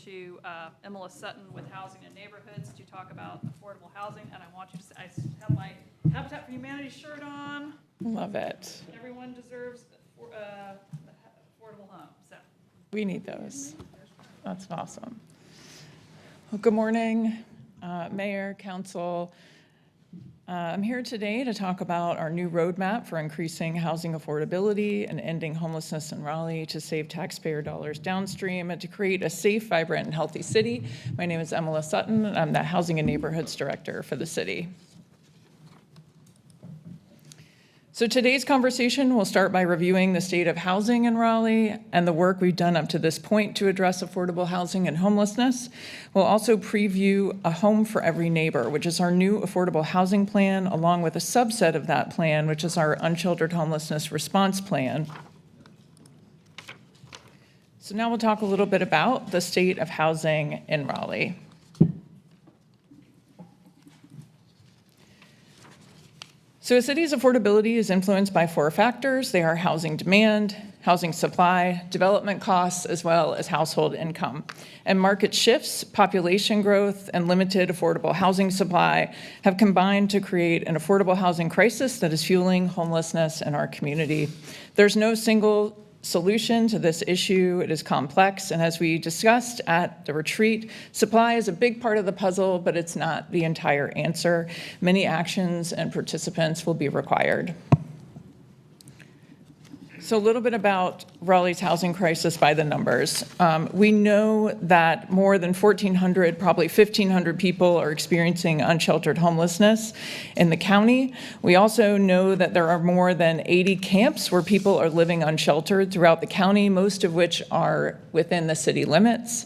to Emma Sutton with Housing and Neighborhoods to talk about affordable housing. And I want you to see, I have my Habitat for Humanity shirt on. Love it. Everyone deserves affordable home. So We need those. That's awesome. Well, good morning, Mayor, Council. I'm here today to talk about our new roadmap for increasing housing affordability and ending homelessness in Raleigh to save taxpayer dollars downstream and to create a safe, vibrant, and healthy city. My name is Emma Sutton, and I'm the Housing and Neighborhoods Director for the city. So today's conversation will start by reviewing the state of housing in Raleigh and the work we've done up to this point to address affordable housing and homelessness. We'll also preview A Home for Every Neighbor, which is our new affordable housing plan, along with a subset of that plan, which is our unsheltered homelessness response plan. So now we'll talk a little bit about the state of housing in Raleigh. So a city's affordability is influenced by 4 factors. They are housing demand, housing supply, development costs, as well as household income. And market shifts, population growth, and limited affordable housing supply have combined to create an affordable housing crisis that is fueling homelessness in our community. There's no single solution to this issue. It is complex, and as we discussed at the retreat, supply is a big part of the puzzle, but it's not the entire answer. Many actions and participants will be required. So a little bit about Raleigh's housing crisis by the numbers. We know that more than 1,400, probably 1,500 people are experiencing unsheltered homelessness in the county. We also know that there are more than 80 camps where people are living unsheltered throughout the county, most of which are within the city limits.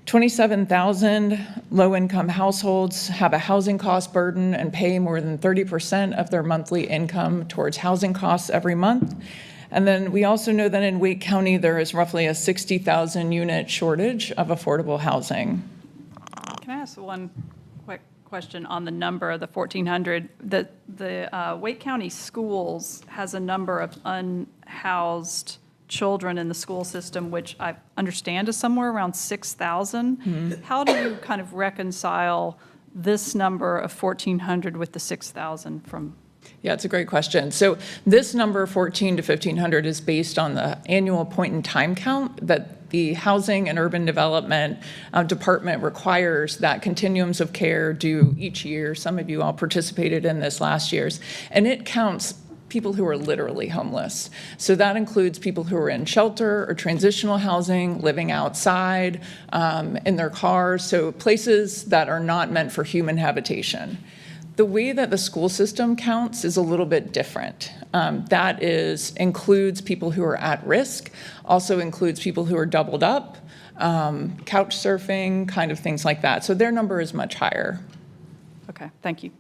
27,000 low-income households have a housing cost burden and pay more than 30% of their monthly income towards housing costs every month. And then we also know that in Wake County, there is roughly a 60,000 unit shortage of affordable housing. can I ask one quick question on the number of the 1,400? The Wake County Schools has a number of unhoused children in the school system, which I understand is somewhere around 6,000. Mm-hmm. How do you kind of reconcile this number of 1,400 with the 6,000 from? Yeah, it's a great question. So this number, 1,400 to 1,500, is based on the annual point in time count that the Housing and Urban Development Department requires that continuums of care do each year. Some of you all participated in this last year's, and it counts people who are literally homeless. So that includes people who are in shelter or transitional housing, living outside, in their cars, so places that are not meant for human habitation. The way that the school system counts is a little bit different. That includes people who are at risk, also includes people who are doubled up, couch surfing, kind of things like that. So their number is much higher. Okay, thank you.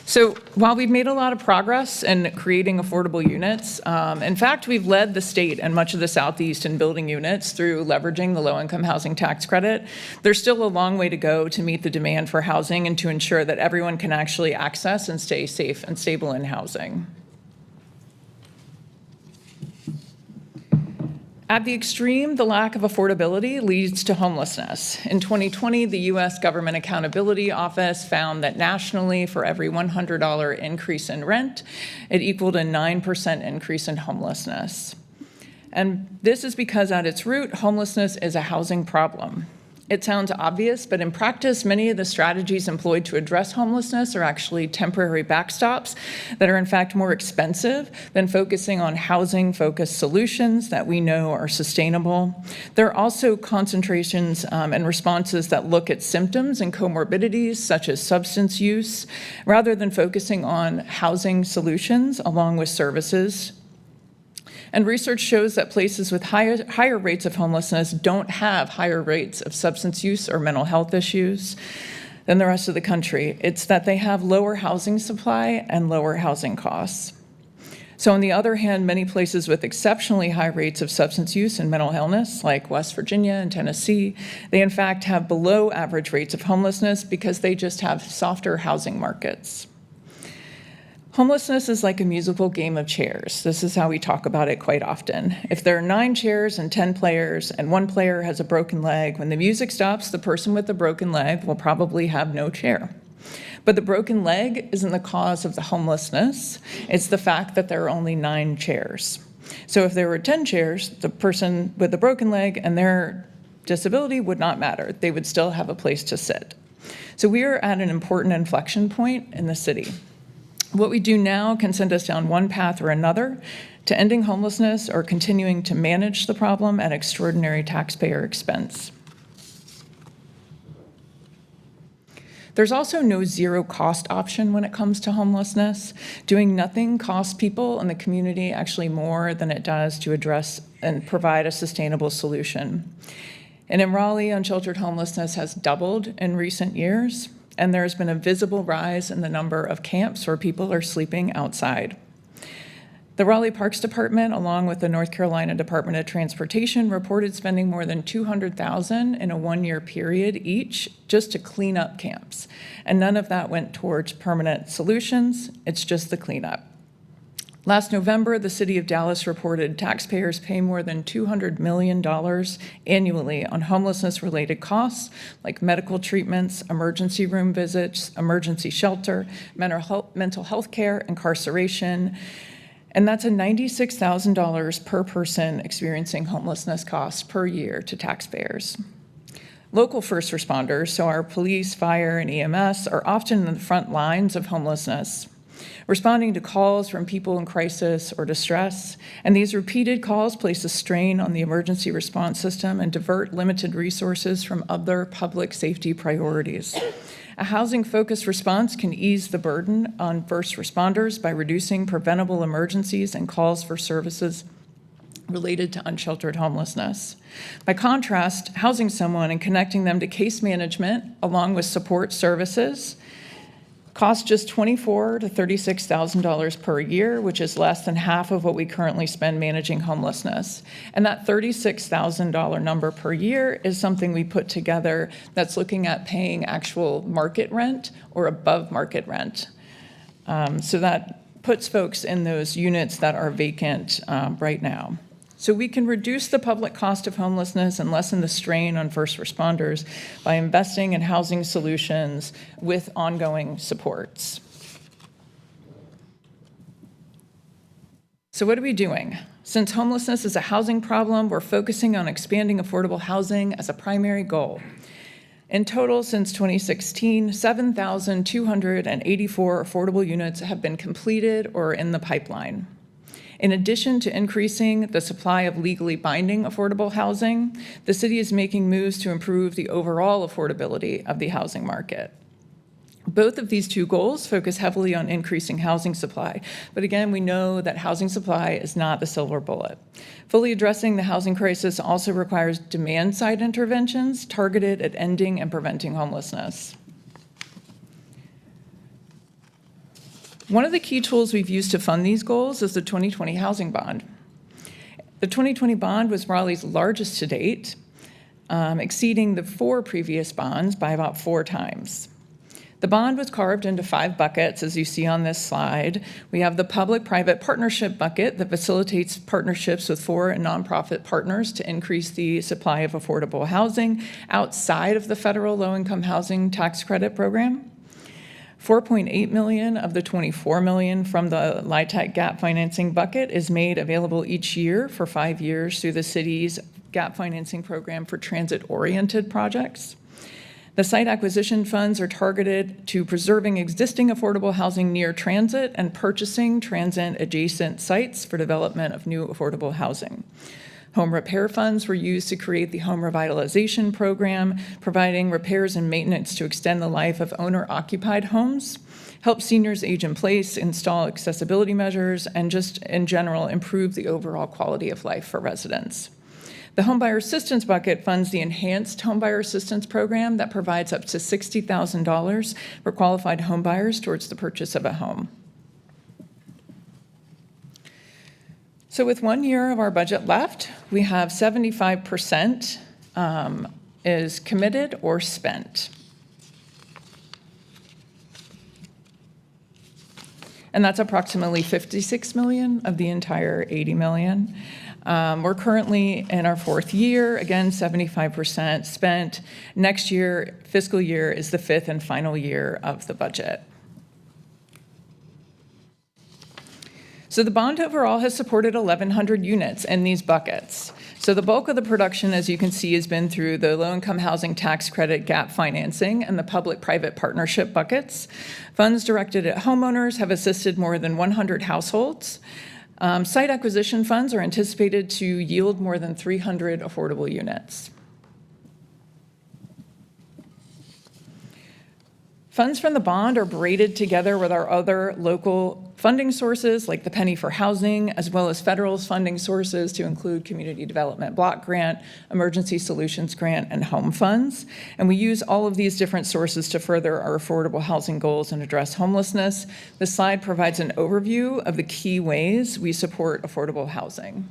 So while we've made a lot of progress in creating affordable units, in fact, we've led the state and much of the Southeast in building units through leveraging the low-income housing tax credit. There's still a long way to go to meet the demand for housing and to ensure that everyone can actually access and stay safe and stable in housing. At the extreme, the lack of affordability leads to homelessness. In 2020, the U.S. Government Accountability Office found that nationally, for every $100 increase in rent, it equaled a 9% increase in homelessness. And this is because at its root, homelessness is a housing problem. It sounds obvious, but in practice, many of the strategies employed to address homelessness are actually temporary backstops that are in fact more expensive than focusing on housing-focused solutions that we know are sustainable. There are also concentrations and responses that look at symptoms and comorbidities such as substance use, rather than focusing on housing solutions along with services. And research shows that places with higher rates of homelessness don't have higher rates of substance use or mental health issues than the rest of the country. It's that they have lower housing supply and lower housing costs. So on the other hand, many places with exceptionally high rates of substance use and mental illness, like West Virginia and Tennessee, they in fact have below average rates of homelessness because they just have softer housing markets. Homelessness is like a musical game of chairs. This is how we talk about it quite often. If there are 9 chairs and 10 players, and one player has a broken leg, when the music stops, the person with the broken leg will probably have no chair. But the broken leg isn't the cause of the homelessness. It's the fact that there are only 9 chairs. So if there were 10 chairs, the person with the broken leg and their disability would not matter. They would still have a place to sit. So we are at an important inflection point in the city. What we do now can send us down one path or another to ending homelessness or continuing to manage the problem at extraordinary taxpayer expense. There's also no zero cost option when it comes to homelessness. Doing nothing costs people and the community actually more than it does to address and provide a sustainable solution. And in Raleigh, unsheltered homelessness has doubled in recent years, and there's been a visible rise in the number of camps where people are sleeping outside. The Raleigh Parks Department, along with the North Carolina Department of Transportation, reported spending more than $200,000 in a one-year period each just to clean up camps. And none of that went towards permanent solutions, it's just the cleanup. Last November, the city of Dallas reported taxpayers pay more than $200 million annually on homelessness-related costs like medical treatments, emergency room visits, emergency shelter, mental health care, incarceration, and that's a $96,000 per person experiencing homelessness costs per year to taxpayers. Local first responders, so our police, fire, and EMS, are often in the front lines of homelessness, responding to calls from people in crisis or distress, and these repeated calls place a strain on the emergency response system and divert limited resources from other public safety priorities. A housing-focused response can ease the burden on first responders by reducing preventable emergencies and calls for services related to unsheltered homelessness. By contrast, housing someone and connecting them to case management along with support services costs just $24,000 to $36,000 per year, which is less than half of what we currently spend managing homelessness. And that $36,000 number per year is something we put together that's looking at paying actual market rent or above market rent. So that puts folks in those units that are vacant right now. So we can reduce the public cost of homelessness and lessen the strain on first responders by investing in housing solutions with ongoing supports. So what are we doing? Since homelessness is a housing problem, we're focusing on expanding affordable housing as a primary goal. In total, since 2016, 7,284 affordable units have been completed or in the pipeline. In addition to increasing the supply of legally binding affordable housing, the city is making moves to improve the overall affordability of the housing market. Both of these two goals focus heavily on increasing housing supply, but again, we know that housing supply is not the silver bullet. Fully addressing the housing crisis also requires demand-side interventions targeted at ending and preventing homelessness. One of the key tools we've used to fund these goals is the 2020 housing bond. The 2020 bond was Raleigh's largest to date, exceeding the 4 previous bonds by about 4 times. The bond was carved into 5 buckets, as you see on this slide. We have the public-private partnership bucket that facilitates partnerships with for and nonprofit partners to increase the supply of affordable housing outside of the federal low-income housing tax credit program. $4.8 million of the $24 million from the LIHTC gap financing bucket is made available each year for 5 years through the city's gap financing program for transit-oriented projects. The site acquisition funds are targeted to preserving existing affordable housing near transit and purchasing transit-adjacent sites for development of new affordable housing. Home repair funds were used to create the home revitalization program, providing repairs and maintenance to extend the life of owner-occupied homes, help seniors age in place, install accessibility measures, and just in general improve the overall quality of life for residents. The Homebuyer Assistance Bucket funds the Enhanced Homebuyer Assistance Program that provides up to $60,000 for qualified homebuyers towards the purchase of a home. So with 1 year of our budget left, we have 75% is committed or spent. and that's approximately 56 million of the entire 80 million. We're currently in our 4th year, again, 75% spent. Next year, fiscal year, is the 5th and final year of the budget. So the bond overall has supported 1,100 units in these buckets. So the bulk of the production, as you can see, has been through the low-income housing tax credit gap financing and the public-private partnership buckets. Funds directed at homeowners have assisted more than 100 households. Site acquisition funds are anticipated to yield more than 300 affordable units. Funds from the bond are braided together with our other local funding sources like the Penny for Housing, as well as federal funding sources to include Community Development Block Grant, Emergency Solutions Grant, and home funds. And we use all of these different sources to further our affordable housing goals and address homelessness. This slide provides an overview of the key ways we support affordable housing.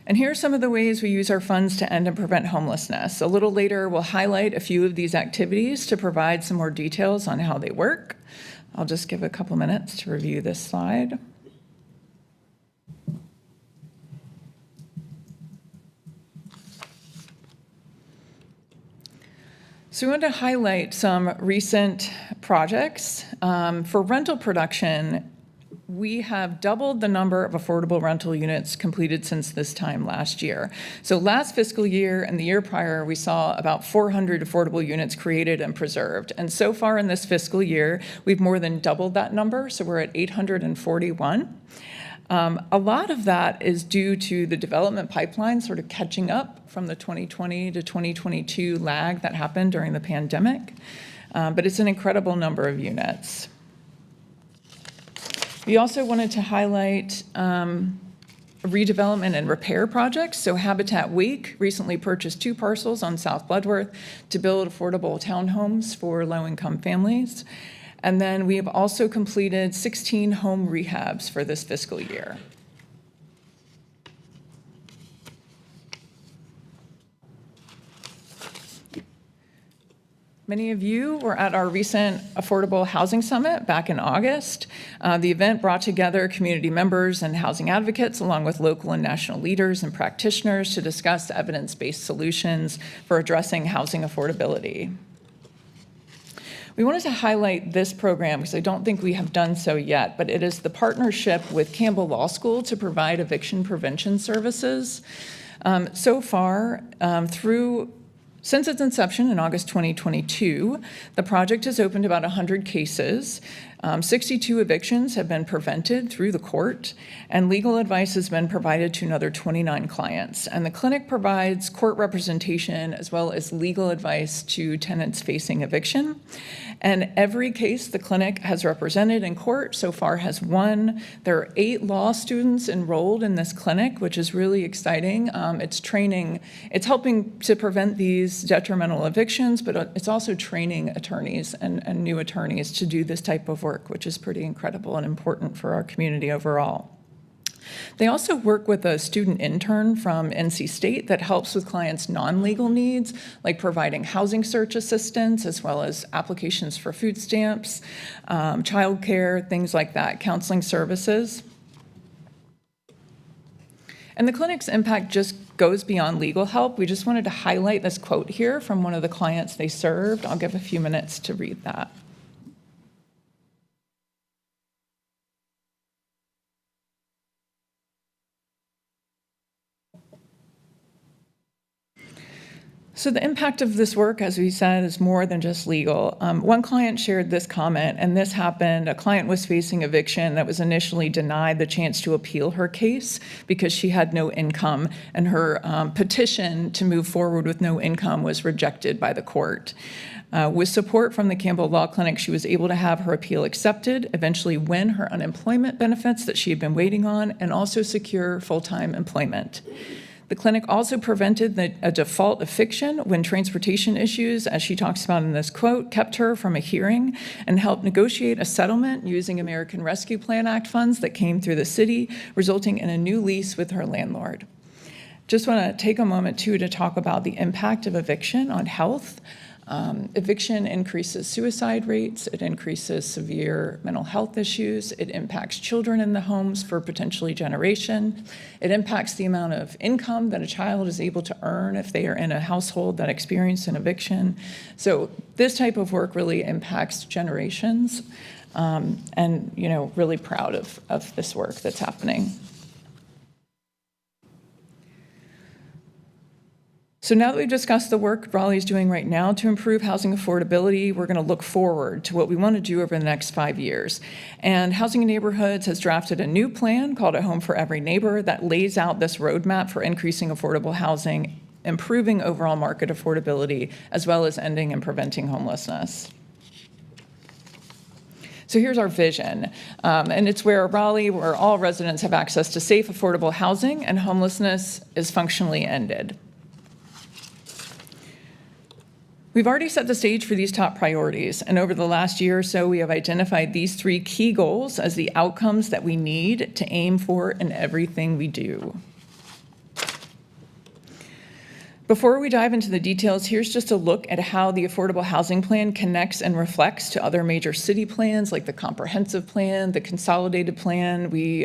And here are some of the ways we use our funds to end and prevent homelessness. A little later, we'll highlight a few of these activities to provide some more details on how they work. I'll just give a couple minutes to review this slide. So we want to highlight some recent projects. For rental production, we have doubled the number of affordable rental units completed since this time last year. So last fiscal year and the year prior, we saw about 400 affordable units created and preserved. And so far in this fiscal year, we've more than doubled that number. So we're at 841. A lot of that is due to the development pipeline sort of catching up from the 2020 to 2022 lag that happened during the pandemic. But it's an incredible number of units. We also wanted to highlight redevelopment and repair projects. So Habitat Wake recently purchased 2 parcels on South Bloodworth to build affordable townhomes for low-income families. And then we have also completed 16 home rehabs for this fiscal year. Many of you were at our recent Affordable Housing Summit back in August. The event brought together community members and housing advocates, along with local and national leaders and practitioners, to discuss evidence-based solutions for addressing housing affordability. We wanted to highlight this program because I don't think we have done so yet, but it is the partnership with Campbell Law School to provide eviction prevention services. So far, since its inception in August 2022, the project has opened about 100 cases. 62 evictions have been prevented through the court, and legal advice has been provided to another 29 clients. And the clinic provides court representation as well as legal advice to tenants facing eviction. And every case the clinic has represented in court so far has won. There are 8 law students enrolled in this clinic, which is really exciting. It's helping to prevent these detrimental evictions, but it's also training attorneys and new attorneys to do this type of work, which is pretty incredible and important for our community overall. They also work with a student intern from NC State that helps with clients' non-legal needs, like providing housing search assistance, as well as applications for food stamps, childcare, things like that, counseling services. And the clinic's impact just goes beyond legal help. We just wanted to highlight this quote here from one of the clients they served. I'll give a few minutes to read that. So the impact of this work, as we said, is more than just legal. One client shared this comment, and this happened. A client was facing eviction that was initially denied the chance to appeal her case because she had no income, and her petition to move forward with no income was rejected by the court. With support from the Campbell Law Clinic, she was able to have her appeal accepted, eventually win her unemployment benefits that she had been waiting on, and also secure full-time employment. The clinic also prevented a default eviction when transportation issues, as she talks about in this quote, kept her from a hearing, and helped negotiate a settlement using American Rescue Plan Act funds that came through the city, resulting in a new lease with her landlord. Just want to take a moment, too, to talk about the impact of eviction on health. Eviction increases suicide rates, it increases severe mental health issues, it impacts children in the homes for potentially generation, it impacts the amount of income that a child is able to earn if they are in a household that experienced an eviction. So this type of work really impacts generations, and really proud of this work that's happening. So now that we've discussed the work Raleigh is doing right now to improve housing affordability, we're going to look forward to what we want to do over the next 5 years. And Housing and Neighborhoods has drafted a new plan called A Home for Every Neighbor that lays out this roadmap for increasing affordable housing, improving overall market affordability, as well as ending and preventing homelessness. So here's our vision, and it's where Raleigh, where all residents have access to safe, affordable housing, and homelessness is functionally ended. We've already set the stage for these top priorities, and over the last year or so, we have identified these 3 key goals as the outcomes that we need to aim for in everything we do. Before we dive into the details, here's just a look at how the Affordable Housing Plan connects and reflects to other major city plans like the Comprehensive Plan, the Consolidated Plan we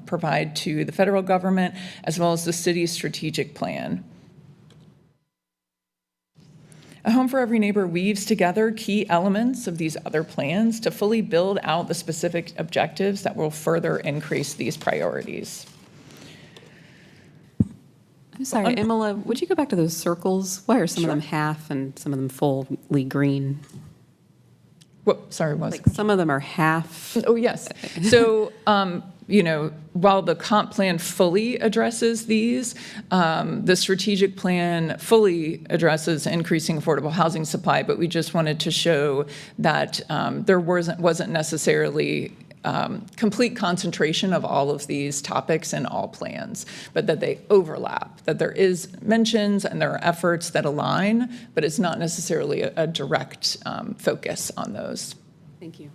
provide to the federal government, as well as the city's strategic plan. A Home for Every Neighbor weaves together key elements of these other plans to fully build out the specific objectives that will further increase these priorities. I'm sorry, Emila, would you go back to those circles? Why are some of them half and some of them fully green? Sorry, was Like some of them are half. Oh, yes. So, while the comp plan fully addresses these, the strategic plan fully addresses increasing affordable housing supply, but we just wanted to show that there wasn't necessarily complete concentration of all of these topics in all plans, but that they overlap, that there is mentions and there are efforts that align, but it's not necessarily a direct focus on those. Thank you.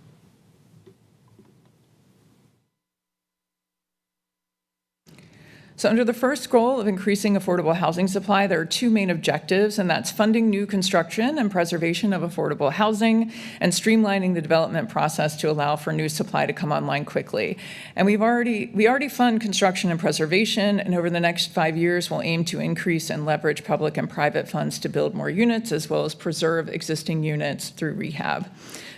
So under the first goal of increasing affordable housing supply, there are 2 main objectives, and that's funding new construction and preservation of affordable housing and streamlining the development process to allow for new supply to come online quickly. And we already fund construction and preservation, and over the next 5 years, we'll aim to increase and leverage public and private funds to build more units, as well as preserve existing units through rehab.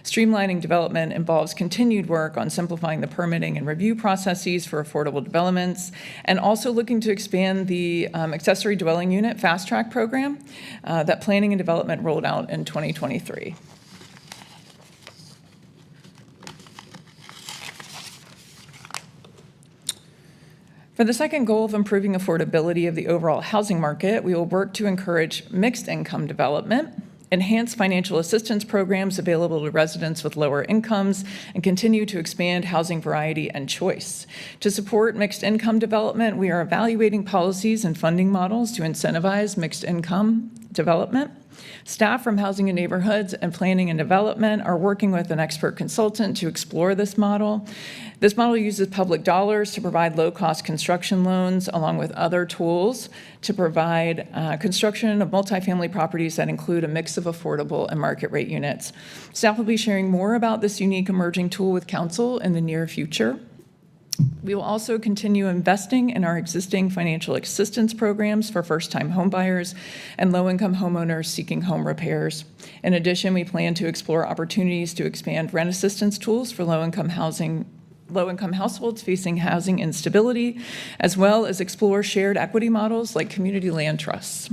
Streamlining development involves continued work on simplifying the permitting and review processes for affordable developments, and also looking to expand the accessory dwelling unit fast track program that planning and development rolled out in 2023. For the second goal of improving affordability of the overall housing market, we will work to encourage mixed income development, enhance financial assistance programs available to residents with lower incomes, and continue to expand housing variety and choice. To support mixed income development, we are evaluating policies and funding models to incentivize mixed income development. Staff from Housing and Neighborhoods and Planning and Development are working with an expert consultant to explore this model. This model uses public dollars to provide low-cost construction loans, along with other tools to provide construction of multifamily properties that include a mix of affordable and market rate units. Staff will be sharing more about this unique emerging tool with Council in the near future. We will also continue investing in our existing financial assistance programs for first-time homebuyers and low-income homeowners seeking home repairs. In addition, we plan to explore opportunities to expand rent assistance tools for low-income households facing housing instability, as well as explore shared equity models like community land trusts.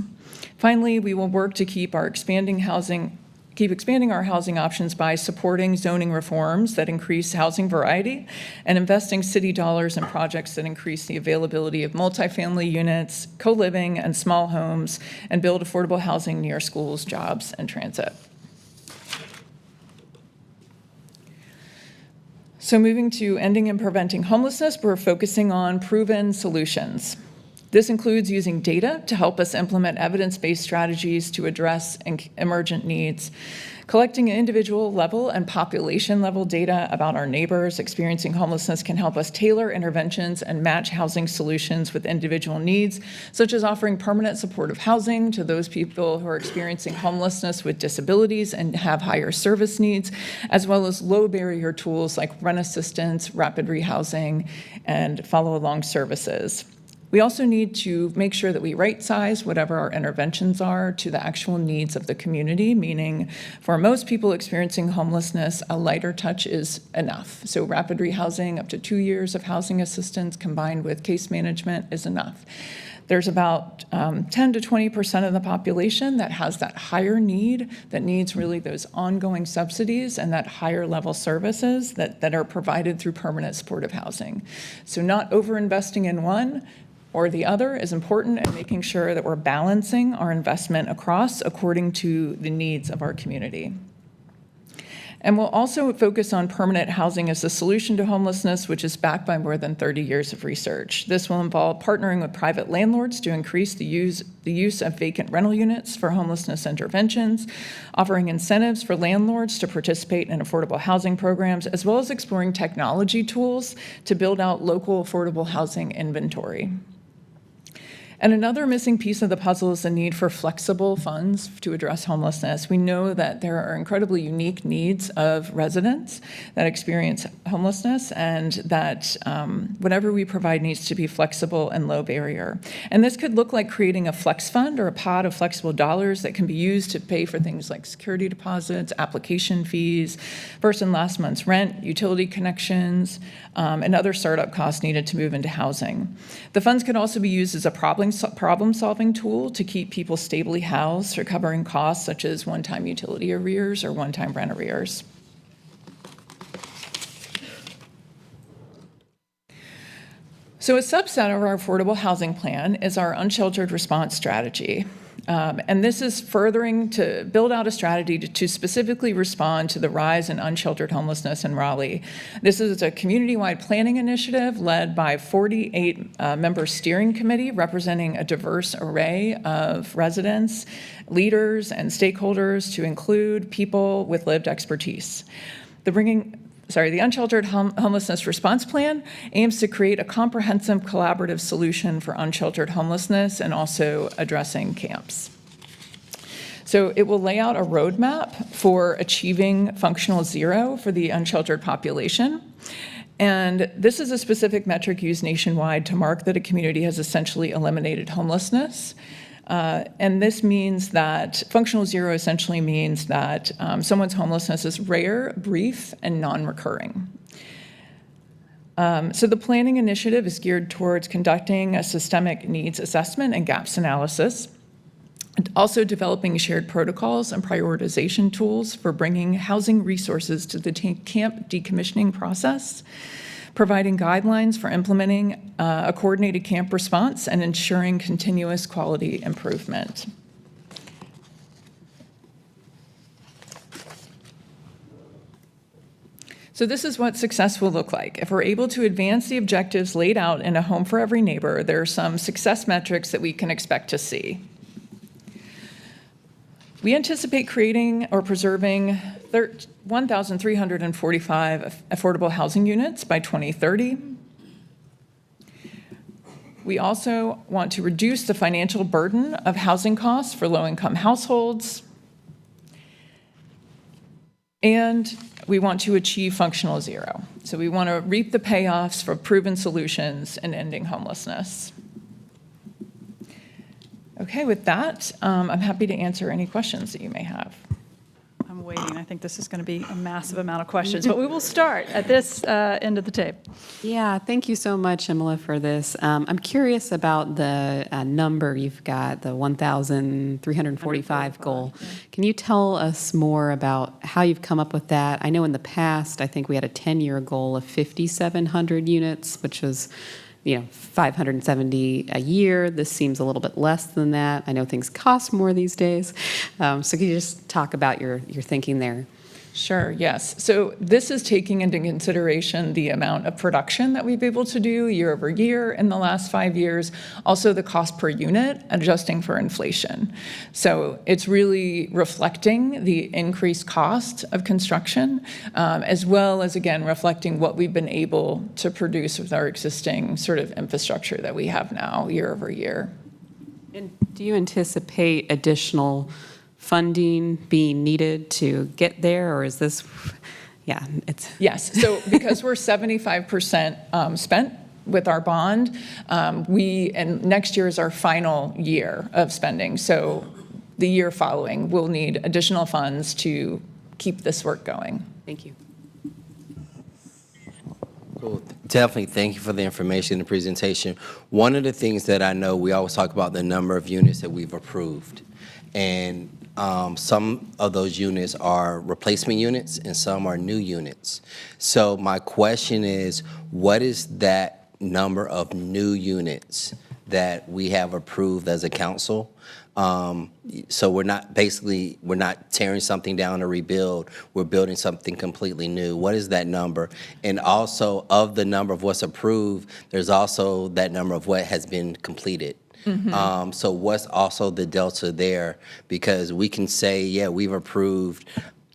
Finally, we will work to keep expanding our housing options by supporting zoning reforms that increase housing variety and investing city dollars in projects that increase the availability of multifamily units, co-living, and small homes, and build affordable housing near schools, jobs, and transit. So moving to ending and preventing homelessness, we're focusing on proven solutions. This includes using data to help us implement evidence-based strategies to address emergent needs, Collecting individual level and population level data about our neighbors experiencing homelessness can help us tailor interventions and match housing solutions with individual needs, such as offering permanent supportive housing to those people who are experiencing homelessness with disabilities and have higher service needs, as well as low barrier tools like rent assistance, rapid rehousing, and follow-along services. We also need to make sure that we right-size whatever our interventions are to the actual needs of the community, meaning for most people experiencing homelessness, a lighter touch is enough. So rapid rehousing, up to 2 years of housing assistance combined with case management is enough. There's about 10 to 20% of the population that has that higher need, that needs really those ongoing subsidies and that higher level services that are provided through permanent supportive housing. So not over-investing in one or the other is important, and making sure that we're balancing our investment across according to the needs of our community. And we'll also focus on permanent housing as a solution to homelessness, which is backed by more than 30 years of research. This will involve partnering with private landlords to increase the use of vacant rental units for homelessness interventions, offering incentives for landlords to participate in affordable housing programs, as well as exploring technology tools to build out local affordable housing inventory. And another missing piece of the puzzle is the need for flexible funds to address homelessness. We know that there are incredibly unique needs of residents that experience homelessness, and that whatever we provide needs to be flexible and low barrier. And this could look like creating a flex fund or a pot of flexible dollars that can be used to pay for things like security deposits, application fees, first and last month's rent, utility connections, and other startup costs needed to move into housing. The funds could also be used as a problem-solving tool to keep people stably housed, recovering costs such as one-time utility arrears or one-time rent arrears. So a subset of our affordable housing plan is our unsheltered response strategy. And this is furthering to build out a strategy to specifically respond to the rise in unsheltered homelessness in Raleigh. This is a community-wide planning initiative led by a 48-member steering committee representing a diverse array of residents, leaders, and stakeholders to include people with lived expertise. The Unsheltered Homelessness Response Plan aims to create a comprehensive collaborative solution for unsheltered homelessness and also addressing camps. So it will lay out a roadmap for achieving functional zero for the unsheltered population. And this is a specific metric used nationwide to mark that a community has essentially eliminated homelessness. And this means that functional zero essentially means that someone's homelessness is rare, brief, and non-recurring. So the planning initiative is geared towards conducting a systemic needs assessment and gaps analysis, and also developing shared protocols and prioritization tools for bringing housing resources to the camp decommissioning process, providing guidelines for implementing a coordinated camp response, and ensuring continuous quality improvement. So this is what success will look like. If we're able to advance the objectives laid out in a home for every neighbor, there are some success metrics that we can expect to see. We anticipate creating or preserving 1,345 affordable housing units by 2030. We also want to reduce the financial burden of housing costs for low-income households. And we want to achieve functional zero. So we want to reap the payoffs for proven solutions in ending homelessness. Okay, with that, I'm happy to answer any questions that you may have. I'm waiting. I think this is going to be a massive amount of questions, but we will start at this end of the tape. Yeah, thank you so much, Imola, for this. I'm curious about the number you've got, the 1,345 goal. Yeah. Can you tell us more about how you've come up with that? I know in the past, I think we had a 10-year goal of 5,700 units, which was 570 a year. This seems a little bit less than that. I know things cost more these days. So could you just talk about your thinking there? Sure, yes. So this is taking into consideration the amount of production that we've been able to do year over year in the last 5 years, also the cost per unit, adjusting for inflation. So it's really reflecting the increased cost of construction, as well as, again, reflecting what we've been able to produce with our existing sort of infrastructure that we have now year over year. And do you anticipate additional funding being needed to get there, or is this, yeah, it's. Yes, so because we're 75% spent with our bond, and next year is our final year of spending. So the year following, we'll need additional funds to keep this work going. Thank you. Cool. Definitely, thank you for the information and presentation. One of the things that I know, we always talk about the number of units that we've approved. And some of those units are replacement units and some are new units. So my question is, what is that number of new units that we have approved as a council? So we're not tearing something down to rebuild, we're building something completely new. What is that number? And also, of the number of what's approved, there's also that number of what has been completed. Mm-hmm. So what's also the delta there? Because we can say, yeah, we've approved,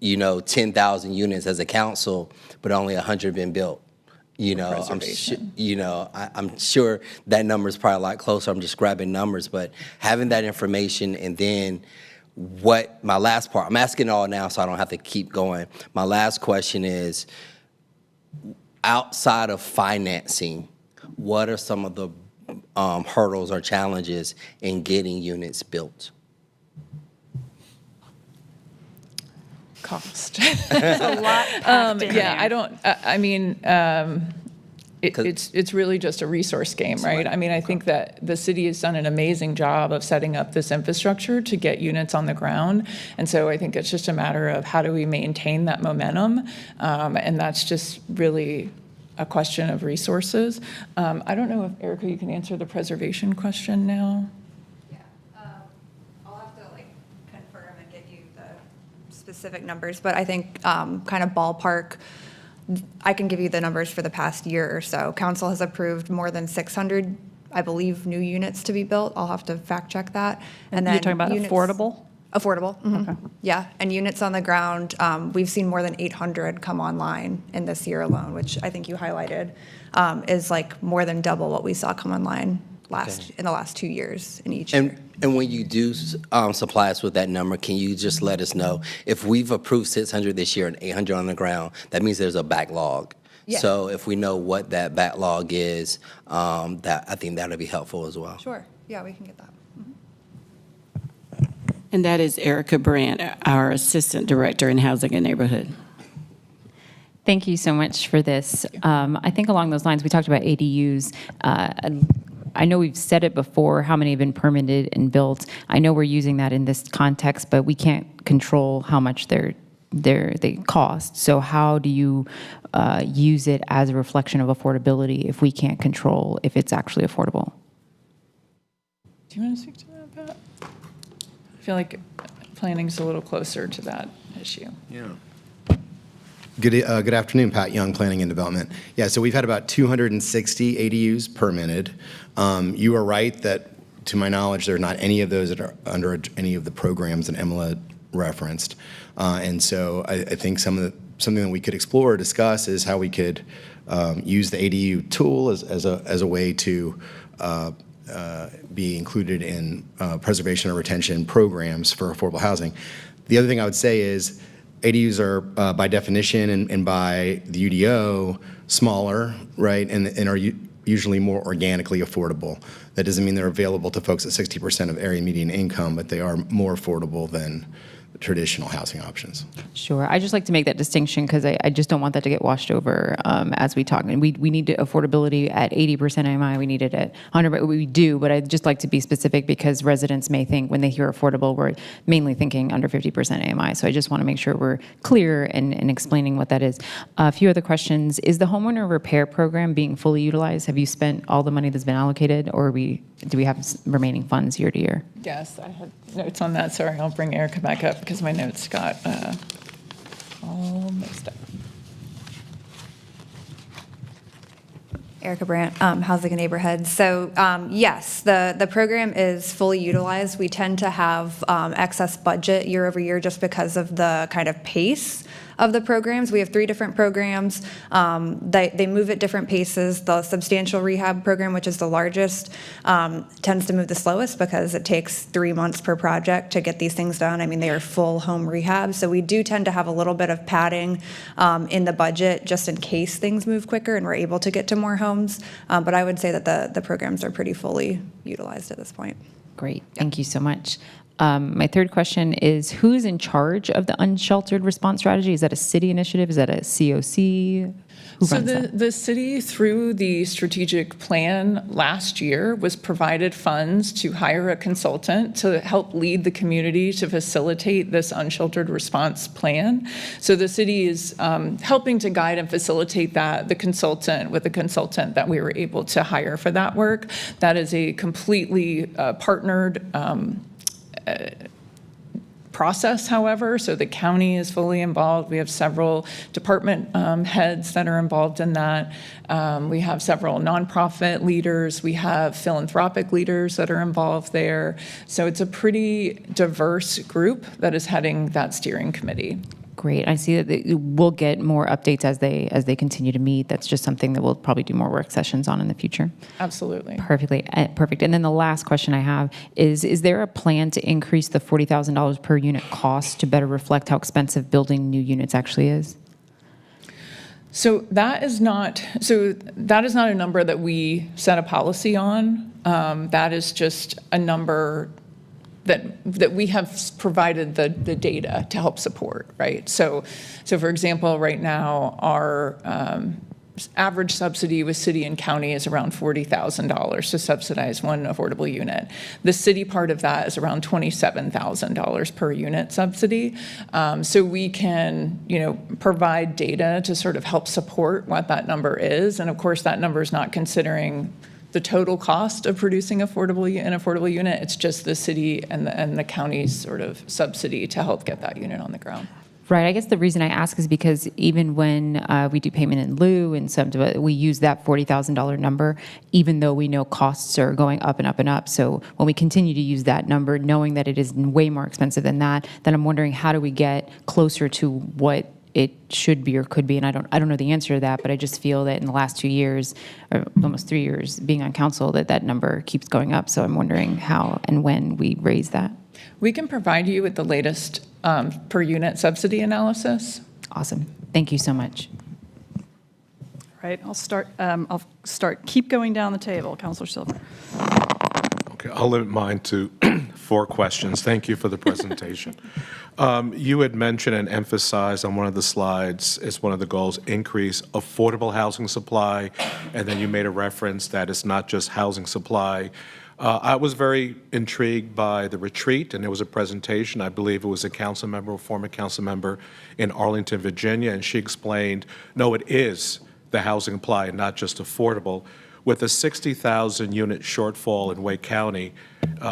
10,000 units as a council, but only 100 been built. I'm sure that number is probably a lot closer. I'm just grabbing numbers, but having that information, and then my last part, I'm asking it all now so I don't have to keep going. My last question is, outside of financing, what are some of the hurdles or challenges in getting units built? Cost. It's a lot packed in there. It's really just a resource game, right? I think that the city has done an amazing job of setting up this infrastructure to get units on the ground. And so I think it's just a matter of how do we maintain that momentum? And that's just really a question of resources. I don't know if, Erica, you can answer the preservation question now. Yeah, I'll have to confirm and get you the specific numbers, but I think kind of ballpark, I can give you the numbers for the past year or so. Council has approved more than 600, I believe, new units to be built. I'll have to fact check that. And then you're talking about affordable? Affordable. Mm-hmm. Okay. Yeah, and units on the ground, we've seen more than 800 come online in this year alone, which I think you highlighted, is more than double what we saw come online in the last 2 years in each year. And when you do supply us with that number, can you just let us know if we've approved 600 this year and 800 on the ground? That means there's a backlog. Yeah. So if we know what that backlog is, I think that'll be helpful as well. Sure. Yeah, we can get that. And that is Erica Brandt, our Assistant Director in Housing and Neighborhood. Thank you so much for this. I think along those lines, we talked about ADUs. I know we've said it before, how many have been permitted and built. I know we're using that in this context, but we can't control how much they cost. So how do you use it as a reflection of affordability if we can't control if it's actually affordable? Do you want to speak to that, Pat? I feel like planning's a little closer to that issue. Yeah. Good afternoon, Pat Young, Planning and Development. Yeah, so we've had about 260 ADUs permitted. You are right that, to my knowledge, there are not any of those that are under any of the programs that Emma referenced. And so I think something that we could explore or discuss is how we could use the ADU tool as a way to be included in preservation or retention programs for affordable housing. The other thing I would say is ADUs are, by definition and by the UDO, smaller, right, and are usually more organically affordable. That doesn't mean they're available to folks at 60% of area median income, but they are more affordable than traditional housing options. Sure. I just like to make that distinction because I just don't want that to get washed over as we talk. And we need affordability at 80% AMI. We need it at 100%. We do, but I'd just like to be specific because residents may think when they hear affordable, we're mainly thinking under 50% AMI. So I just want to make sure we're clear in explaining what that is. A few other questions. Is the homeowner repair program being fully utilized? Have you spent all the money that's been allocated, or do we have remaining funds year to year? Yes, I had notes on that. Sorry, I'll bring Erica back up because my notes got all all mixed up. Erica Brandt, Housing and Neighborhoods. So yes, the program is fully utilized. We tend to have excess budget year over year just because of the kind of pace of the programs. We have 3 different programs. They move at different paces. The substantial rehab program, which is the largest, tends to move the slowest because it takes 3 months per project to get these things done. I mean, they are full home rehab. So we do tend to have a little bit of padding in the budget just in case things move quicker and we're able to get to more homes. But I would say that the programs are pretty fully utilized at this point. Great, thank you so much. My third question is, who's in charge of the unsheltered response strategy? Is that a city initiative? Is that a COC? Who So runs that? the city, through the strategic plan last year, was provided funds to hire a consultant to help lead the community to facilitate this unsheltered response plan. So the city is helping to guide and facilitate that, the consultant that we were able to hire for that work. That is a completely partnered process, however, so the county is fully involved. We have several department heads that are involved in that. We have several nonprofit leaders. We have philanthropic leaders that are involved there. So it's a pretty diverse group that is heading that steering committee. Great. I see that we'll get more updates as they continue to meet. That's just something that we'll probably do more work sessions on in the future. Absolutely. Perfect. And then the last question I have is there a plan to increase the $40,000 per unit cost to better reflect how expensive building new units actually is? So that is not a number that we set a policy on. That is just a number that we have provided the data to help support, right? So for example, right now, our average subsidy with city and county is around $40,000 to subsidize one affordable unit. The city part of that is around $27,000 per unit subsidy. So we can, provide data to sort of help support what that number is. And of course, that number is not considering the total cost of producing an affordable unit. It's just the city and the county's sort of subsidy to help get that unit on the ground. Right. I guess the reason I ask is because even when we do payment in lieu and we use that $40,000 number, even though we know costs are going up and up and up. So when we continue to use that number, knowing that it is way more expensive than that, then I'm wondering, how do we get closer to what it should be or could be? And I don't know the answer to that, but I just feel that in the last 2 years, or almost 3 years being on council, that number keeps going up. So I'm wondering how and when we raise that. We can provide you with the latest per unit subsidy analysis. Awesome. Thank you so much. Right, I'll start, keep going down the table. Counselor Silver. Okay, I'll limit mine to 4 questions. Thank you for the presentation. You had mentioned and emphasized on one of the slides as one of the goals, increase affordable housing supply, and then you made a reference that it's not just housing supply. I was very intrigued by the retreat, and there was a presentation. I believe it was a council member, a former council member in Arlington, Virginia, and she explained, no, it is the housing supply and not just affordable. With a 60,000 unit shortfall in Wake County,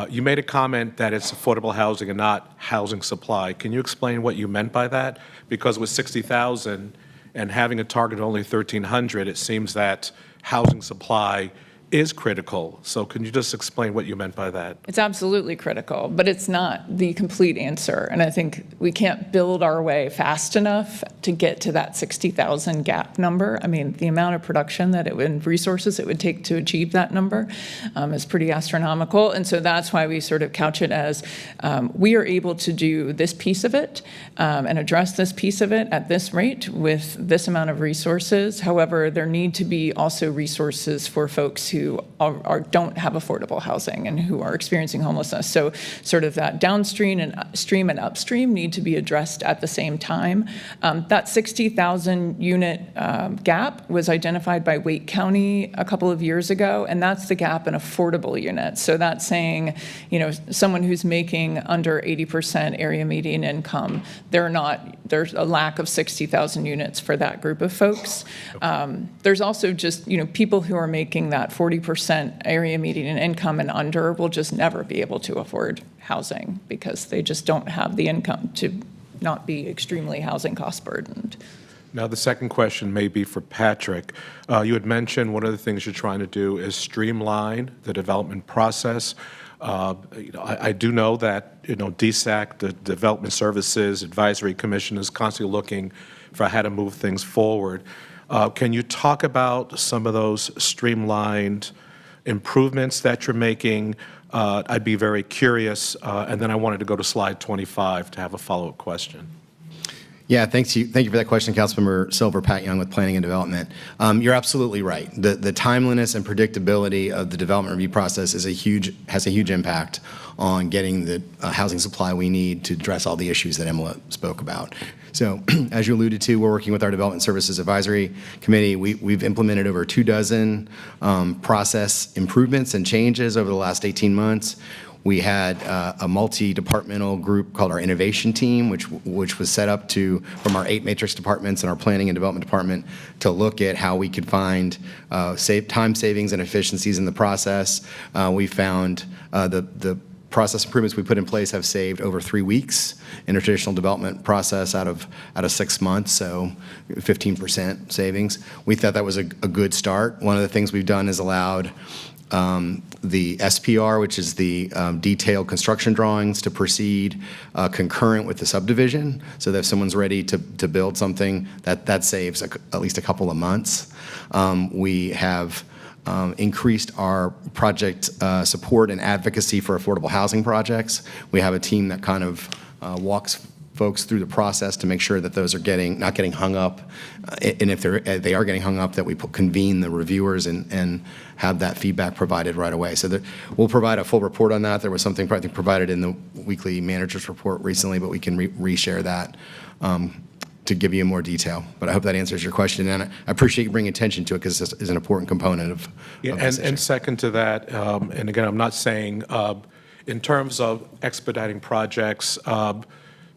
you made a comment that it's affordable housing and not housing supply. Can you explain what you meant by that? Because with 60,000 and having a target of only 1,300, it seems that housing supply is critical. So can you just explain what you meant by that? It's absolutely critical, but it's not the complete answer. And I think we can't build our way fast enough to get to that 60,000 gap number. I mean, the amount of production and resources it would take to achieve that number is pretty astronomical. And so that's why we sort of couch it as we are able to do this piece of it and address this piece of it at this rate with this amount of resources. However, there need to be also resources for folks who don't have affordable housing and who are experiencing homelessness. So sort of that downstream and upstream need to be addressed at the same time. That 60,000 unit gap was identified by Wake County a couple of years ago, and that's the gap in affordable units. So that's saying, someone who's making under 80% area median income, there's a lack of 60,000 units for that group of folks. There's also just, people who are making that 40% area median income and under will just never be able to afford housing because they just don't have the income to not be extremely housing cost burdened. Now, the second question may be for Patrick. You had mentioned one of the things you're trying to do is streamline the development process. I do know that, DSAC, the Development Services Advisory Commission, is constantly looking for how to move things forward. Can you talk about some of those streamlined improvements that you're making? I'd be very curious. And then I wanted to go to slide 25 to have a follow-up question. Yeah, thank you for that question, Councilmember Silver. Pat Young with Planning and Development. You're absolutely right. The timeliness and predictability of the development review process has a huge impact on getting the housing supply we need to address all the issues that Emma spoke about. So, as you alluded to, we're working with our Development Services Advisory Committee. We've implemented over 24 process improvements and changes over the last 18 months. We had a multi-departmental group called our Innovation Team, which was set up from our 8 matrix departments and our Planning and Development Department to look at how we could find time savings and efficiencies in the process. We found the process improvements we put in place have saved over 3 weeks in a traditional development process out of 6 months, so 15% savings. We thought that was a good start. One of the things we've done is allowed the SPR, which is the detailed construction drawings, to proceed concurrent with the subdivision, so that if someone's ready to build something, that saves at least a couple of months. We have increased our project support and advocacy for affordable housing projects. We have a team that kind of walks folks through the process to make sure that those are not getting hung up, and if they are getting hung up, that we convene the reviewers and have that feedback provided right away. So we'll provide a full report on that. There was something I think provided in the weekly manager's report recently, but we can reshare that to give you more detail. But I hope that answers your question, and I appreciate you bringing attention to it because it's an important component of this issue. And second to that, and again, I'm not saying in terms of expediting projects,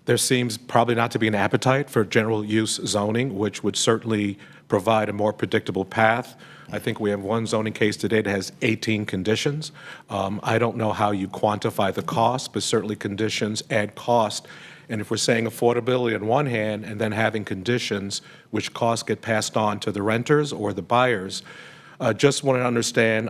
there seems probably not to be an appetite for general use zoning, which would certainly provide a more predictable path. I think we have one zoning case today that has 18 conditions. I don't know how you quantify the cost, but certainly conditions add cost. And if we're saying affordability on one hand and then having conditions which costs get passed on to the renters or the buyers, just want to understand,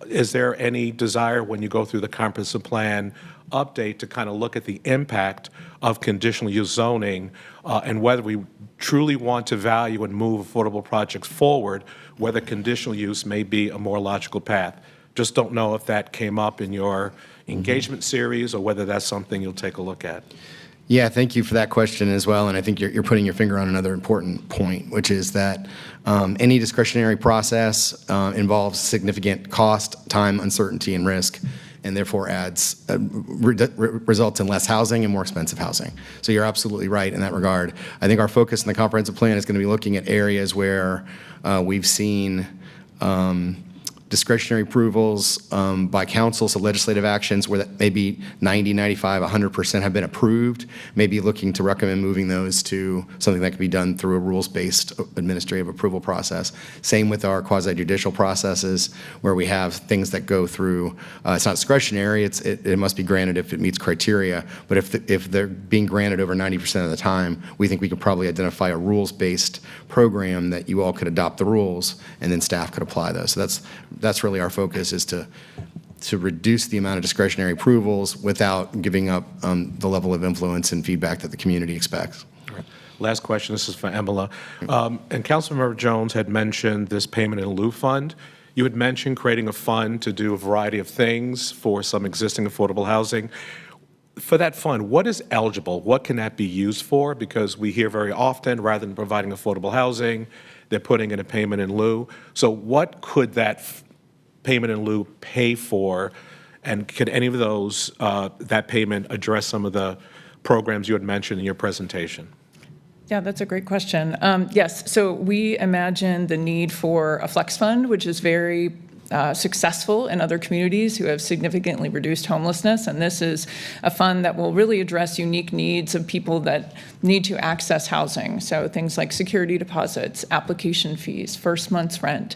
is there any desire when you go through the comprehensive plan update to kind of look at the impact of conditional use zoning and whether we truly want to value and move affordable projects forward, whether conditional use may be a more logical path? Just don't know if that came up in your engagement series or whether that's something you'll take a look at. Yeah, thank you for that question as well, and I think you're putting your finger on another important point, which is that any discretionary process involves significant cost, time, uncertainty, and risk, and therefore results in less housing and more expensive housing. So you're absolutely right in that regard. I think our focus in the comprehensive plan is going to be looking at areas where we've seen discretionary approvals by council, so legislative actions where that maybe 90, 95, 100% have been approved, maybe looking to recommend moving those to something that can be done through a rules-based administrative approval process. Same with our quasi-judicial processes where we have things that go through, it's not discretionary, it must be granted if it meets criteria, but if they're being granted over 90% of the time, we think we could probably identify a rules-based program that you all could adopt the rules and then staff could apply those. So that's really our focus, is to reduce the amount of discretionary approvals without giving up the level of influence and feedback that the community expects. Right. Last question, this is for Emma. And Councilmember Jones had mentioned this payment in lieu fund. You had mentioned creating a fund to do a variety of things for some existing affordable housing. For that fund, what is eligible? What can that be used for? Because we hear very often, rather than providing affordable housing, they're putting in a payment in lieu. So what could that payment in lieu pay for? And could any of those, that payment address some of the programs you had mentioned in your presentation? Yeah, that's a great question. Yes, so we imagine the need for a flex fund, which is very successful in other communities who have significantly reduced homelessness. And this is a fund that will really address unique needs of people that need to access housing. So things like security deposits, application fees, first month's rent,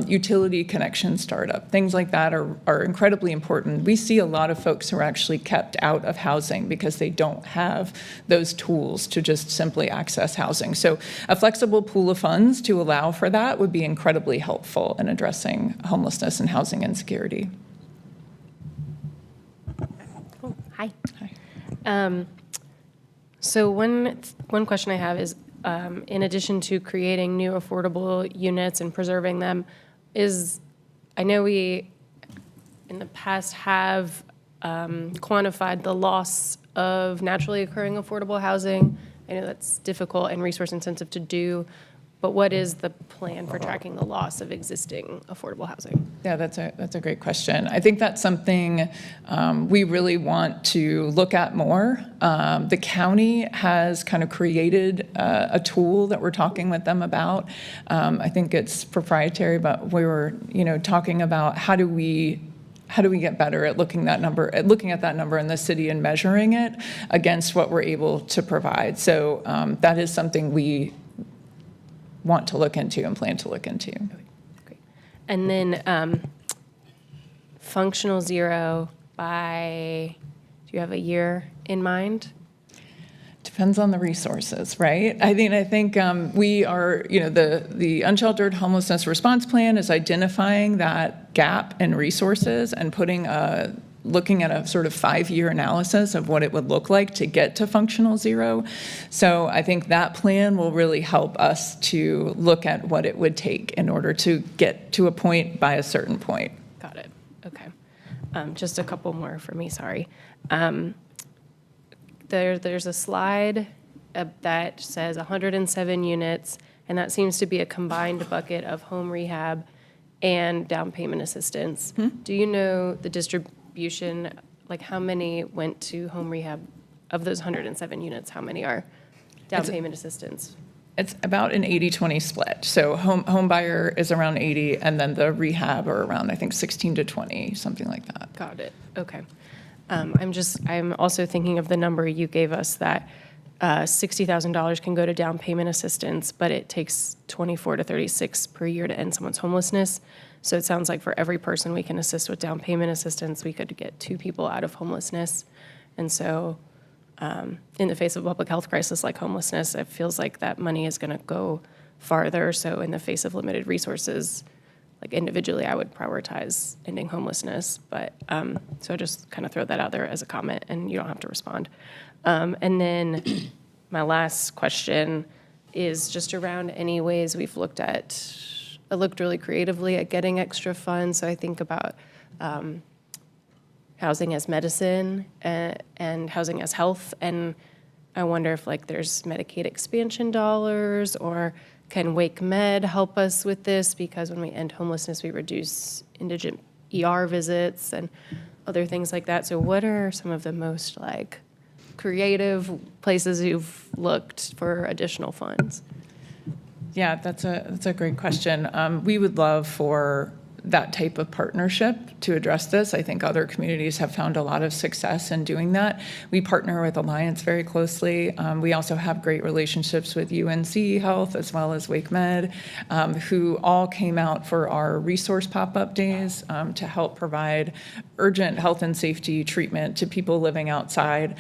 utility connection startup, things like that are incredibly important. We see a lot of folks who are actually kept out of housing because they don't have those tools to just simply access housing. So a flexible pool of funds to allow for that would be incredibly helpful in addressing homelessness and housing insecurity. Cool. Hi. Hi. So one question I have is, in addition to creating new affordable units and preserving them, I know we in the past have quantified the loss of naturally occurring affordable housing. I know that's difficult and resource intensive to do, but what is the plan for tracking the loss of existing affordable housing? Yeah, that's a great question. I think that's something we really want to look at more. The county has kind of created a tool that we're talking with them about. I think it's proprietary, but we were, talking about how do we get better at looking at that number in the city and measuring it against what we're able to provide. So that is something we want to look into and plan to look into. Great. And then functional zero by, do you have a year in mind? Depends on the resources, right? I think we are, the unsheltered homelessness response plan is identifying that gap in resources and looking at a sort of 5-year analysis of what it would look like to get to functional zero. So I think that plan will really help us to look at what it would take in order to get to a point by a certain point. Got it. Okay. Just a couple more for me, sorry. There's a slide that says 107 units, and that seems to be a combined bucket of home rehab and down payment assistance. Do you know the distribution, like how many went to home rehab? Of those 107 units, how many are down payment assistance? It's about an 80-20 split. So home buyer is around 80, and then the rehab are around, I think, 16 to 20, something like that. Got it. Okay. I'm also thinking of the number you gave us that $60,000 can go to down payment assistance, but it takes 24 to 36 per year to end someone's homelessness. So it sounds like for every person we can assist with down payment assistance, we could get 2 people out of homelessness. And so in the face of a public health crisis like homelessness, it feels like that money is going to go farther. So in the face of limited resources, like individually, I would prioritize ending homelessness. But so just kind of throw that out there as a comment, and you don't have to respond. And then my last question is just around any ways we've looked really creatively at getting extra funds. So I think about housing as medicine and housing as health. And I wonder if there's Medicaid expansion dollars, or can Wake Med help us with this? Because when we end homelessness, we reduce indigent ER visits and other things like that. So what are some of the most creative places you've looked for additional funds? Yeah, that's a great question. We would love for that type of partnership to address this. I think other communities have found a lot of success in doing that. We partner with Alliance very closely. We also have great relationships with UNC Health as well as Wake Med, who all came out for our resource pop-up days to help provide urgent health and safety treatment to people living outside.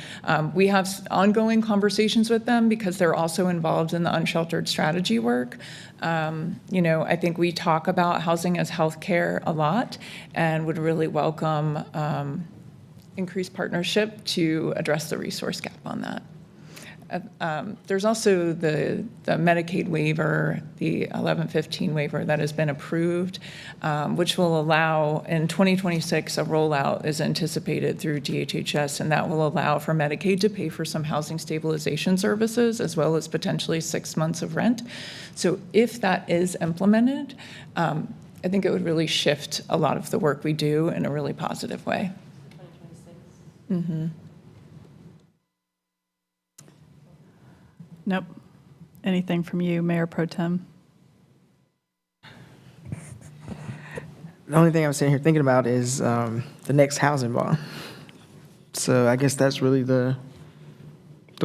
We have ongoing conversations with them because they're also involved in the unsheltered strategy work. I think we talk about housing as healthcare a lot and would really welcome increased partnership to address the resource gap on that. There's also the Medicaid waiver, the 1115 waiver that has been approved, which will allow, in 2026, a rollout is anticipated through DHHS, and that will allow for Medicaid to pay for some housing stabilization services as well as potentially 6 months of rent. So if that is implemented, I think it would really shift a lot of the work we do in a really positive way. 2026? Mm-hmm. Nope. Anything from you, Mayor Pro Tem? the only thing I'm sitting here thinking about is the next housing bond. So I guess that's really the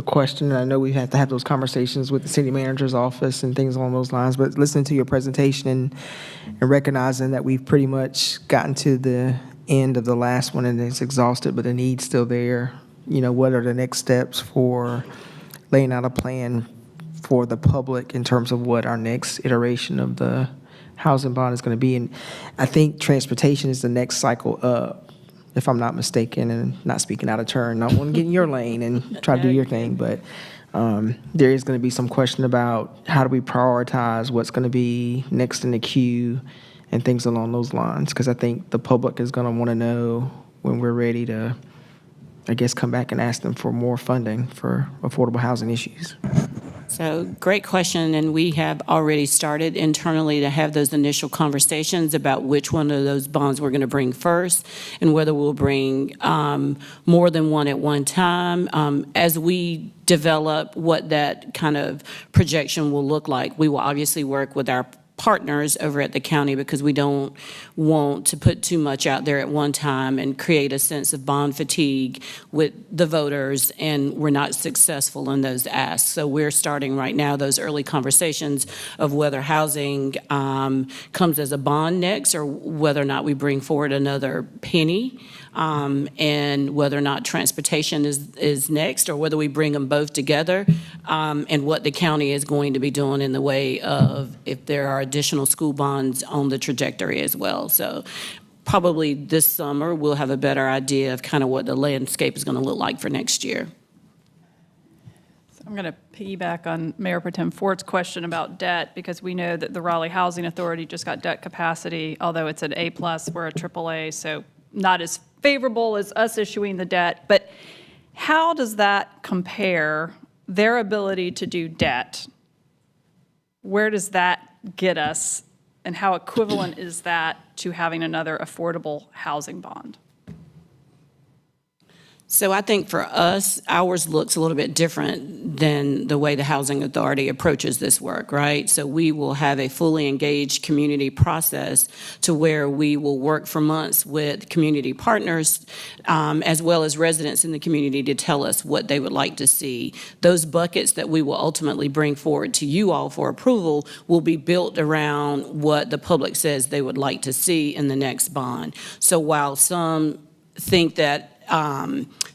question. I know we have to have those conversations with the city manager's office and things along those lines, but listening to your presentation and recognizing that we've pretty much gotten to the end of the last one and it's exhausted, but the need's still there. You know, what are the next steps for laying out a plan for the public in terms of what our next iteration of the housing bond is going to be? And I think transportation is the next cycle up, if I'm not mistaken, and not speaking out of turn. I want to get in your lane and try to do your thing, but there is going to be some question about how do we prioritize what's going to be next in the queue and things along those lines, because I think the public is going to want to know when we're ready to, I guess, come back and ask them for more funding for affordable housing issues. So great question, and we have already started internally to have those initial conversations about which one of those bonds we're going to bring first and whether we'll bring more than one at one time. As we develop what that kind of projection will look like, we will obviously work with our partners over at the county because we don't want to put too much out there at one time and create a sense of bond fatigue with the voters, and we're not successful in those asks. So we're starting right now those early conversations of whether housing comes as a bond next or whether or not we bring forward another penny, and whether or not transportation is next or whether we bring them both together, and what the county is going to be doing in the way of if there are additional school bonds on the trajectory as well. So probably this summer, we'll have a better idea of kind of what the landscape is going to look like for next year. So I'm going to piggyback on Mayor Pro Tem Fort's question about debt, because we know that the Raleigh Housing Authority just got debt capacity, although it's an A+, we're a AAA, so not as favorable as us issuing the debt. But how does that compare, their ability to do debt? Where does that get us, and how equivalent is that to having another affordable housing bond? So I think for us, ours looks a little bit different than the way the Housing Authority approaches this work, right? So we will have a fully engaged community process to where we will work for months with community partners, as well as residents in the community, to tell us what they would like to see. Those buckets that we will ultimately bring forward to you all for approval will be built around what the public says they would like to see in the next bond. So while some think that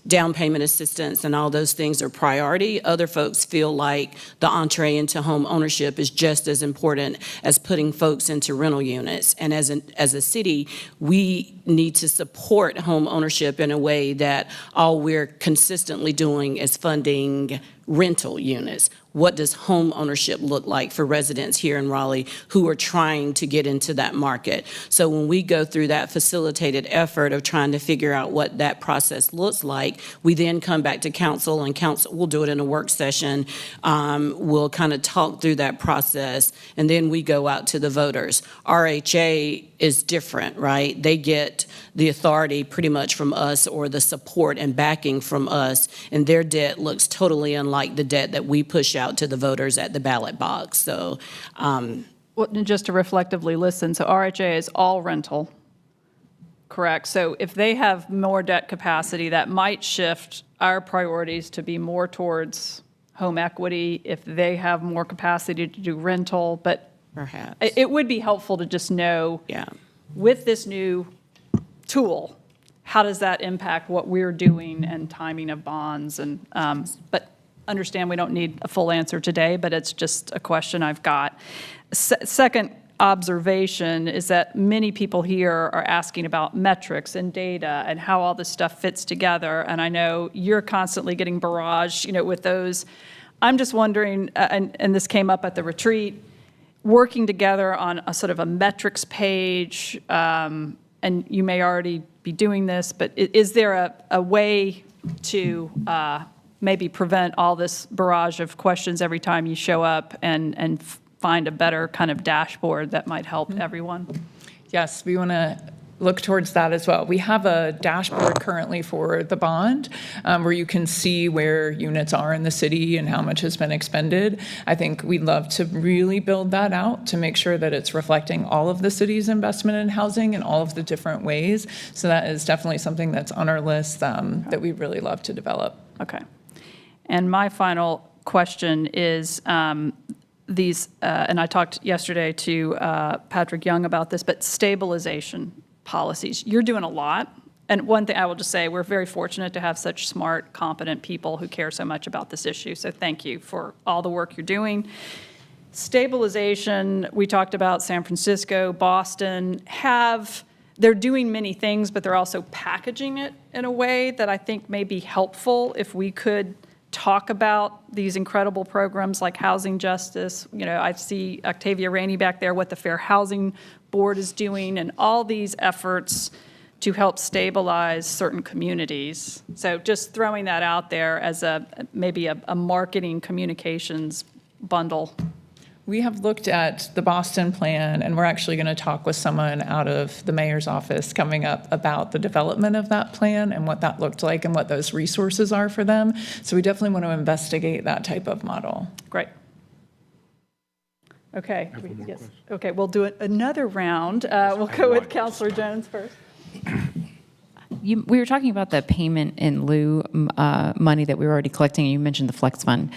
down payment assistance and all those things are priority, other folks feel like the entree into home ownership is just as important as putting folks into rental units. And as a city, we need to support home ownership in a way that all we're consistently doing is funding rental units. What does home ownership look like for residents here in Raleigh who are trying to get into that market? So when we go through that facilitated effort of trying to figure out what that process looks like, we then come back to council, and council will do it in a work session. We'll kind of talk through that process, and then we go out to the voters. RHA is different, right? They get the authority pretty much from us, or the support and backing from us, and their debt looks totally unlike the debt that we push out to the voters at the ballot box. So, Well, just to reflectively listen, so RHA is all rental, correct? So if they have more debt capacity, that might shift our priorities to be more towards home equity if they have more capacity to do rental. But perhaps it would be helpful to just know, yeah, with this new tool, how does that impact what we're doing and timing of bonds? And but understand we don't need a full answer today, but it's just a question I've got. Second observation is that many people here are asking about metrics and data and how all this stuff fits together. And I know you're constantly getting barraged, with those. I'm just wondering, and this came up at the retreat, working together on a sort of a metrics page, and you may already be doing this, but is there a way to maybe prevent all this barrage of questions every time you show up and find a better kind of dashboard that might help everyone? Yes, we want to look towards that as well. We have a dashboard currently for the bond where you can see where units are in the city and how much has been expended. I think we'd love to really build that out to make sure that it's reflecting all of the city's investment in housing in all of the different ways. So that is definitely something that's on our list that we really love to develop. Okay. And my final question is, and I talked yesterday to Patrick Young about this, but stabilization policies. You're doing a lot. And one thing I will just say, we're very fortunate to have such smart, competent people who care so much about this issue. So thank you for all the work you're doing. Stabilization, we talked about San Francisco, Boston, they're doing many things, but they're also packaging it in a way that I think may be helpful if we could talk about these incredible programs like housing justice. You know, I see Octavia Rainey back there, what the Fair Housing Board is doing, and all these efforts to help stabilize certain communities. So just throwing that out there as maybe a marketing communications bundle. We have looked at the Boston plan, and we're actually going to talk with someone out of the mayor's office coming up about the development of that plan and what that looked like and what those resources are for them. So we definitely want to investigate that type of model. Great. Okay. Yes. Okay, we'll do another round. We'll go with Councilor Jones first. We were talking about the payment in lieu money that we were already collecting, and you mentioned the flex fund.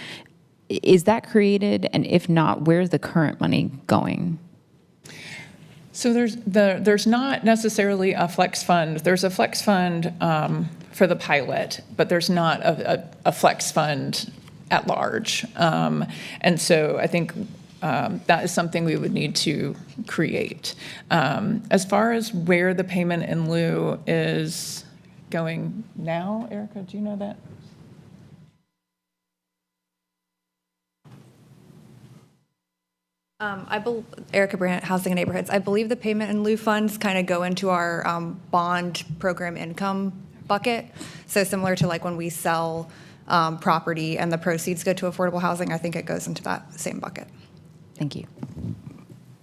Is that created? And if not, where's the current money going? So there's not necessarily a flex fund. There's a flex fund for the pilot, but there's not a flex fund at large. And so I think that is something we would need to create. As far as where the payment in lieu is going now, Erica, do you know that? Erica Brandt, Housing and Neighborhoods. I believe the payment in lieu funds kind of go into our bond program income bucket. So similar to like when we sell property and the proceeds go to affordable housing, I think it goes into that same bucket. Thank you.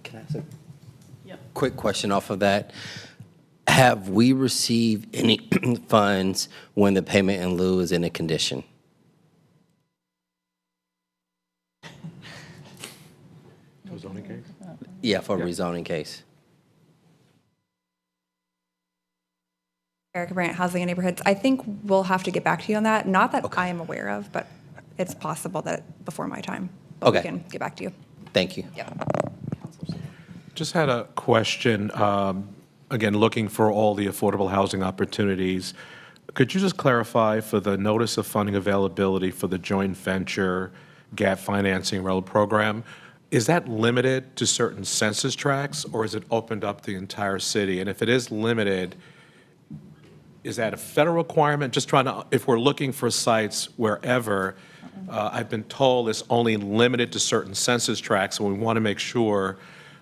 Can I ask a quick question off of that? Have we received any funds when the payment in lieu is in a condition? Zoning case? Yeah, for a rezoning case. Erica Brandt, Housing and Neighborhoods. I think we'll have to get back to you on that. Not that I am aware of, but it's possible that before my time. But Okay. we can get back to you. Thank you. Yeah. Just had a question, again, looking for all the affordable housing opportunities. Could you just clarify for the notice of funding availability for the joint venture gap financing railroad program, is that limited to certain census tracts, or is it opened up the entire city? And if it is limited, is that a federal requirement? Just trying to, if we're looking for sites wherever, I've been told it's only limited to certain census tracts, and we want to make sure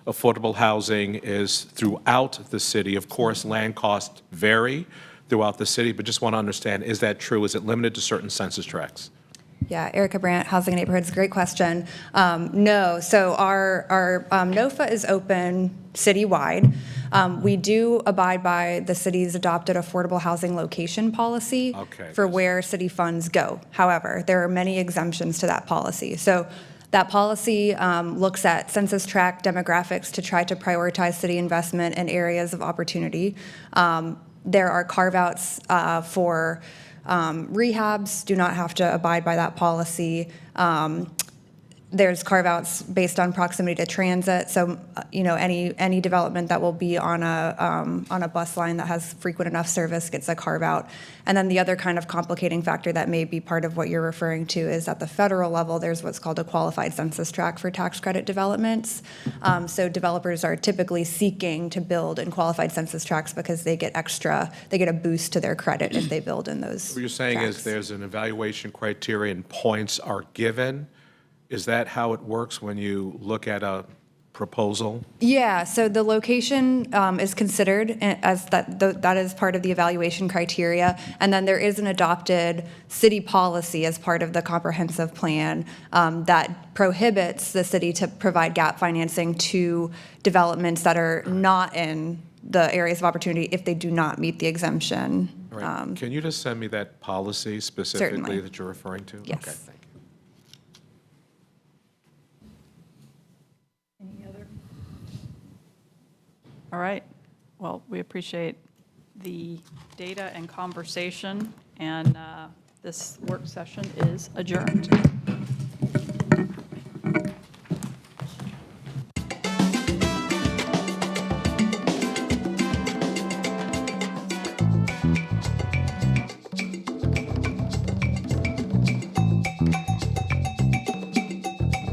affordable housing is throughout the city. Of course, land costs vary throughout the city, but just want to understand, is that true? Is it limited to certain census tracts? Yeah, Erica Brandt, Housing and Neighborhoods, great question. No, so our NOFA is open citywide. We do abide by the city's adopted affordable housing location policy for where city funds go. However, there are many exemptions to that policy. So that policy looks at census tract demographics to try to prioritize city investment in areas of opportunity. There are carve-outs for rehabs, do not have to abide by that policy. There's carve-outs based on proximity to transit. So, you know, any development that will be on a bus line that has frequent enough service gets a carve-out. And then the other kind of complicating factor that may be part of what you're referring to is at the federal level, there's what's called a qualified census tract for tax credit developments. So developers are typically seeking to build in qualified census tracts because they get a boost to their credit if they build in those. What you're saying tracts. is there's an evaluation criteria and points are given. Is that how it works when you look at a proposal? Yeah, so the location is considered as that is part of the evaluation criteria. And then there is an adopted city policy as part of the comprehensive plan that prohibits the city to provide gap financing to developments that are not in the areas of opportunity if they do not meet the exemption. All right. Can you just send me that policy specifically Certainly. that you're referring to? Yes. Okay, thank you. Any other? All right. Well, we appreciate the data and conversation, and this work session is adjourned.